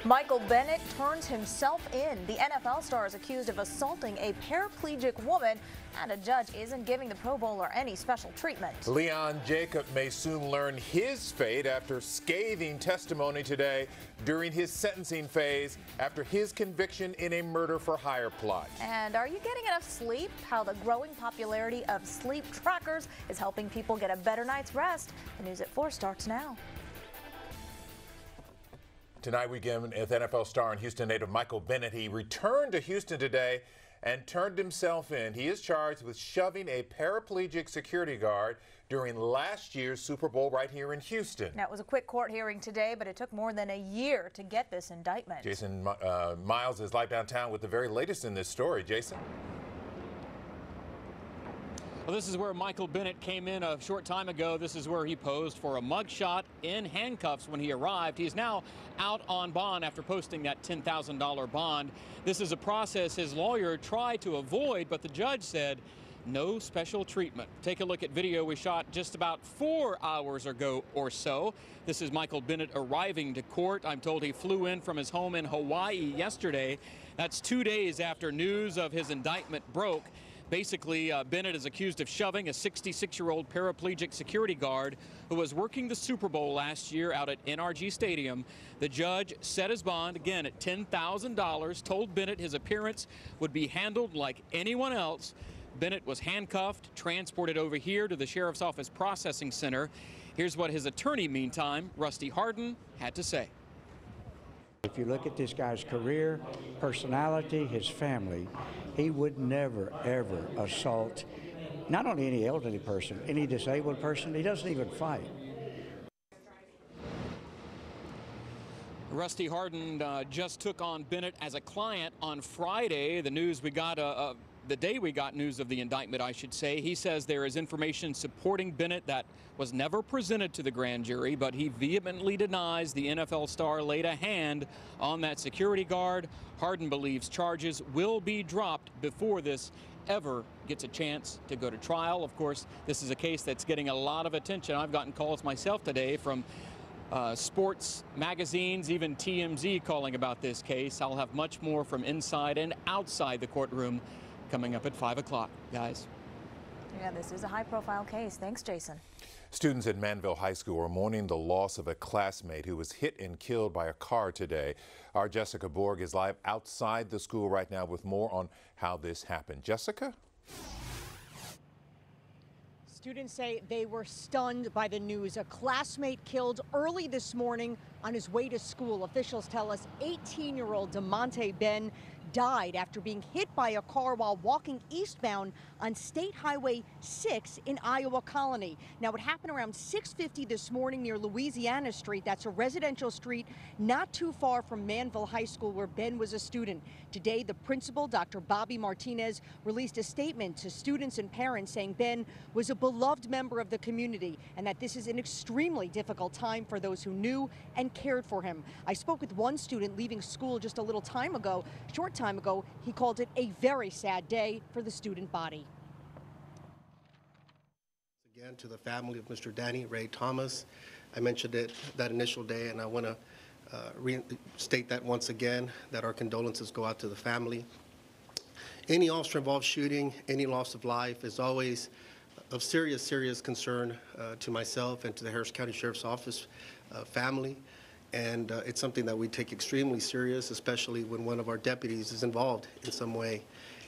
Michael Bennett turns himself in. The NFL star is accused of assaulting a paraplegic woman, and a judge isn't giving the Pro Bowler any special treatment. Leon Jacob may soon learn his fate after scathing testimony today during his sentencing phase after his conviction in a murder-for-hire plot. And are you getting enough sleep? How the growing popularity of sleep trackers is helping people get a better night's rest. The News at 4 starts now. Tonight we begin with NFL star and Houston native Michael Bennett. He returned to Houston today and turned himself in. He is charged with shoving a paraplegic security guard during last year's Super Bowl right here in Houston. Now, it was a quick court hearing today, but it took more than a year to get this indictment. Jason Miles is live downtown with the very latest in this story. Jason? Well, this is where Michael Bennett came in a short time ago. This is where he posed for a mugshot in handcuffs when he arrived. He's now out on bond after posting that $10,000 bond. This is a process his lawyer tried to avoid, but the judge said no special treatment. Take a look at video we shot just about 4 hours ago or so. This is Michael Bennett arriving to court. I'm told he flew in from his home in Hawaii yesterday. That's 2 days after news of his indictment broke. Basically, Bennett is accused of shoving a 66-year-old paraplegic security guard who was working the Super Bowl last year out at NRG Stadium. The judge set his bond, again, at $10,000, told Bennett his appearance would be handled like anyone else. Bennett was handcuffed, transported over here to the Sheriff's Office Processing Center. Here's what his attorney, meantime, Rusty Harden, had to say. If you look at this guy's career, personality, his family, he would never, ever assault not only any elderly person, any disabled person. He doesn't even fight. Rusty Harden just took on Bennett as a client on Friday. The news we got the day we got news of the indictment, I should say. He says there is information supporting Bennett that was never presented to the grand jury, but he vehemently denies the NFL star laid a hand on that security guard. Harden believes charges will be dropped before this ever gets a chance to go to trial. Of course, this is a case that's getting a lot of attention. I've gotten calls myself today from sports magazines, even TMZ calling about this case. I'll have much more from inside and outside the courtroom coming up at 5 o'clock, guys. Yeah, this is a high-profile case. Thanks, Jason. Students at Manville High School are mourning the loss of a classmate who was hit and killed by a car today. Our Jessica Borg is live outside the school right now with more on how this happened. Jessica? Students say they were stunned by the news. A classmate killed early this morning on his way to school. Officials tell us 18-year-old DeMonte Ben died after being hit by a car while walking eastbound on State Highway 6 in Iowa Colony. Now, it happened around 6:50 this morning near Louisiana Street. That's a residential street not too far from Manville High School, where Ben was a student. Today, the principal, Dr. Bobby Martinez, released a statement to students and parents saying Ben was a beloved member of the community and that this is an extremely difficult time for those who knew and cared for him. I spoke with one student leaving school just a short time ago. He called it a very sad day for the student body. Again, to the family of Mr. Danny Ray Thomas, I mentioned it that initial day, and I want to restate that once again, that our condolences go out to the family. Any officer-involved shooting, any loss of life is always of serious concern to myself and to the Harris County Sheriff's Office family. And it's something that we take extremely serious, especially when one of our deputies is involved in some way.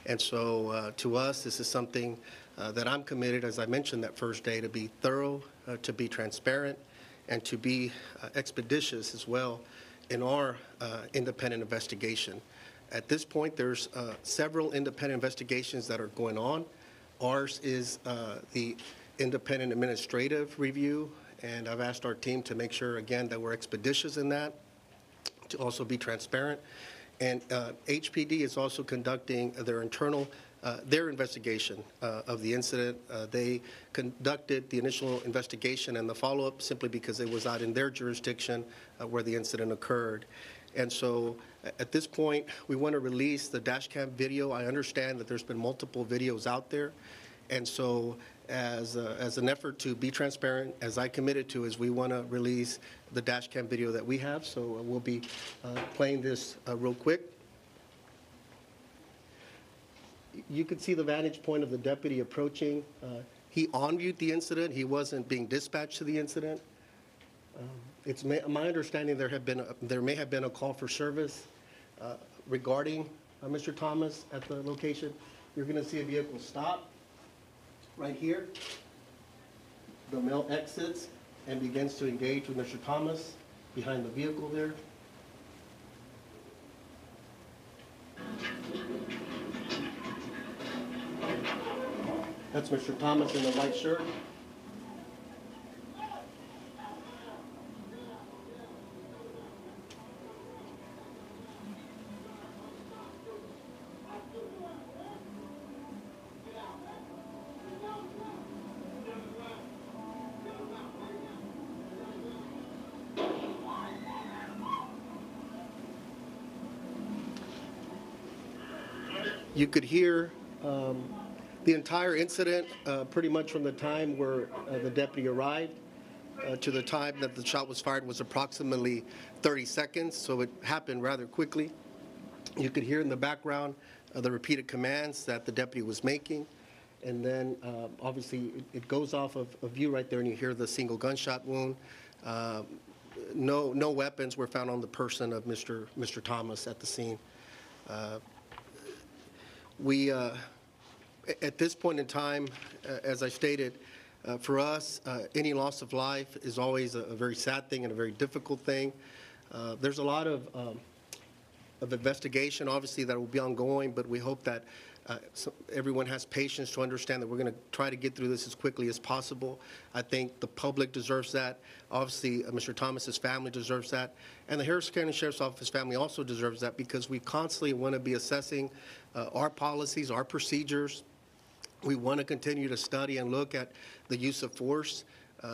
And so to us, this is something that I'm committed, as I mentioned that first day, to be thorough, to be transparent, and to be expeditious as well in our independent investigation. At this point, there's several independent investigations that are going on. Ours is the independent administrative review, and I've asked our team to make sure, again, that we're expeditious in that, to also be transparent. And HPD is also conducting their internal, their investigation of the incident. They conducted the initial investigation and the follow-up simply because it was out in their jurisdiction where the incident occurred. And so at this point, we want to release the dash cam video. I understand that there's been multiple videos out there. And so as an effort to be transparent, as I committed to, is we want to release the dash cam video that we have. So we'll be playing this real quick. You could see the vantage point of the deputy approaching. He on-viewed the incident. He wasn't being dispatched to the incident. It's my understanding there may have been a call for service regarding Mr. Thomas at the location. You're going to see a vehicle stop right here. The male exits and begins to engage with Mr. Thomas behind the vehicle there. That's Mr. Thomas in the white shirt. You could hear the entire incident pretty much from the time where the deputy arrived to the time that the shot was fired was approximately 30 seconds, so it happened rather quickly. You could hear in the background the repeated commands that the deputy was making, and then obviously it goes off of view right there, and you hear the single gunshot wound. No weapons were found on the person of Mr. Thomas at the scene. We, at this point in time, as I stated, for us, any loss of life is always a very sad thing and a very difficult thing. There's a lot of investigation, obviously, that will be ongoing, but we hope that everyone has patience to understand that we're going to try to get through this as quickly as possible. I think the public deserves that. Obviously, Mr. Thomas's family deserves that. And the Harris County Sheriff's Office family also deserves that, because we constantly want to be assessing our policies, our procedures. We want to continue to study and look at the use of force,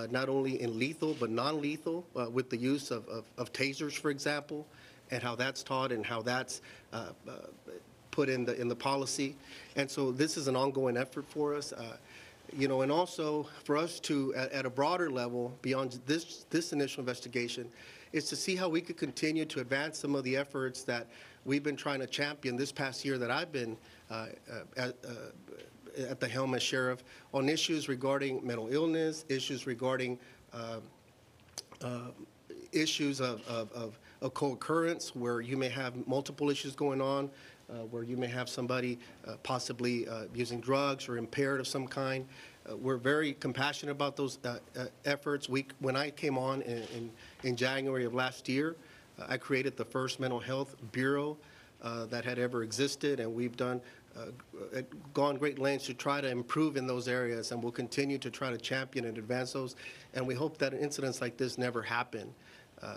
not only in lethal but non-lethal, with the use of tasers, for example, and how that's taught and how that's put in the policy. And so this is an ongoing effort for us, you know, and also for us to, at a broader level, beyond this initial investigation, is to see how we could continue to advance some of the efforts that we've been trying to champion this past year that I've been at the helm as sheriff, on issues regarding mental illness, issues regarding issues of co-occurrence, where you may have multiple issues going on, where you may have somebody possibly using drugs or impaired of some kind. We're very compassionate about those efforts. When I came on in January of last year, I created the first mental health bureau that had ever existed, and we've gone great lengths to try to improve in those areas, and we'll continue to try to champion and advance those. And we hope that incidents like this never happen.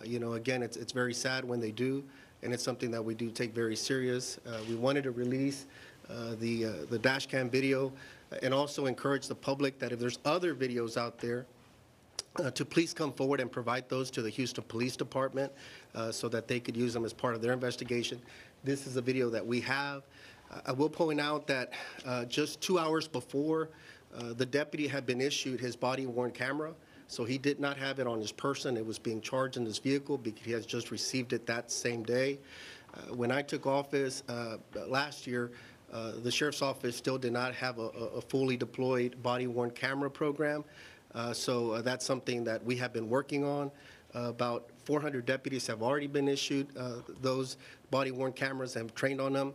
You know, again, it's very sad when they do, and it's something that we do take very serious. We wanted to release the dash cam video and also encourage the public that if there's other videos out there, to please come forward and provide those to the Houston Police Department so that they could use them as part of their investigation. This is a video that we have. I will point out that just 2 hours before, the deputy had been issued his body-worn camera, so he did not have it on his person. It was being charged in his vehicle because he has just received it that same day. When I took office last year, the Sheriff's Office still did not have a fully deployed body-worn camera program, so that's something that we have been working on. About 400 deputies have already been issued those body-worn cameras and have trained on them.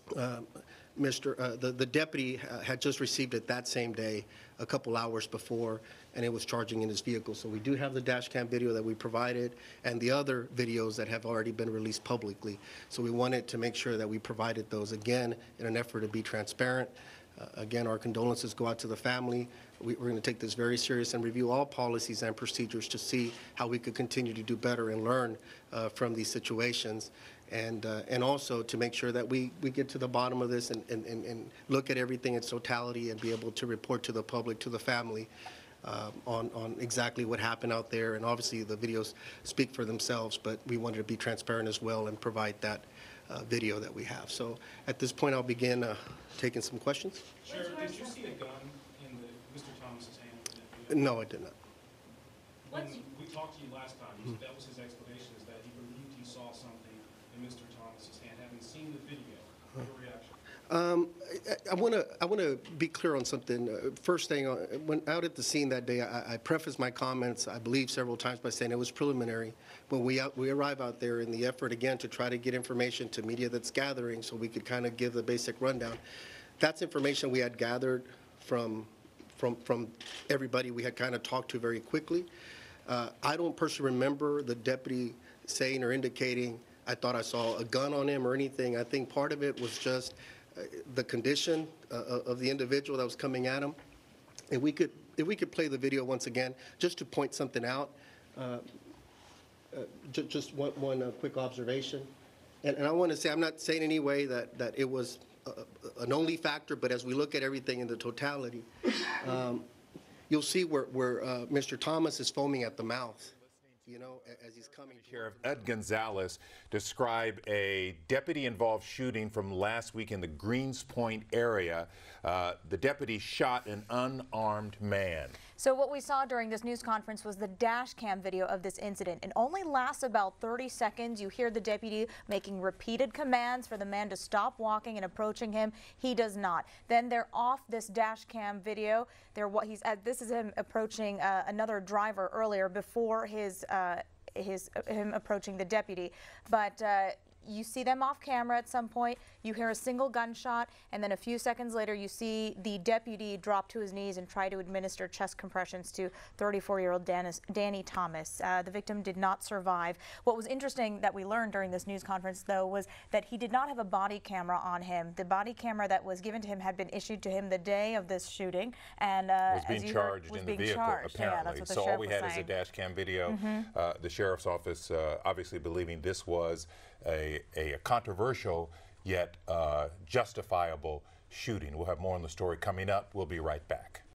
The deputy had just received it that same day, a couple hours before, and it was charging in his vehicle. So we do have the dash cam video that we provided and the other videos that have already been released publicly. So we wanted to make sure that we provided those, again, in an effort to be transparent. Again, our condolences go out to the family. We're going to take this very serious and review all policies and procedures to see how we could continue to do better and learn from these situations. And also to make sure that we get to the bottom of this and look at everything in totality and be able to report to the public, to the family, on exactly what happened out there. And obviously the videos speak for themselves, but we wanted to be transparent as well and provide that video that we have. So at this point, I'll begin taking some questions. Sheriff, did you see a gun in Mr. Thomas's hand? No, I did not. When we talked to you last time, that was his explanation, is that he believed he saw something in Mr. Thomas's hand. Having seen the video, your reaction? I want to be clear on something. First thing, when out at the scene that day, I prefaced my comments, I believe, several times by saying it was preliminary. When we arrive out there in the effort, again, to try to get information to media that's gathering so we could kind of give the basic rundown. That's information we had gathered from everybody we had kind of talked to very quickly. I don't personally remember the deputy saying or indicating I thought I saw a gun on him or anything. I think part of it was just the condition of the individual that was coming at him. And if we could play the video once again, just to point something out, just one quick observation. And I want to say, I'm not saying in any way that it was an only factor, but as we look at everything in the totality, you'll see where Mr. Thomas is foaming at the mouth. You know, as he's coming. Sheriff Ed Gonzalez described a deputy-involved shooting from last week in the Greens Point area. The deputy shot an unarmed man. So what we saw during this news conference was the dash cam video of this incident. It only lasts about 30 seconds. You hear the deputy making repeated commands for the man to stop walking and approaching him. He does not. Then they're off this dash cam video. This is him approaching another driver earlier before him approaching the deputy. But you see them off camera at some point, you hear a single gunshot, and then a few seconds later you see the deputy drop to his knees and try to administer chest compressions to 34-year-old Danny Thomas. The victim did not survive. What was interesting that we learned during this news conference, though, was that he did not have a body camera on him. The body camera that was given to him had been issued to him the day of this shooting, and was being charged in the vehicle, apparently. Yeah, that's what the so all we was had saying. is a dash cam video. The sheriff's office obviously believing this was a controversial yet justifiable shooting. We'll have more on the story coming up. We'll be right back.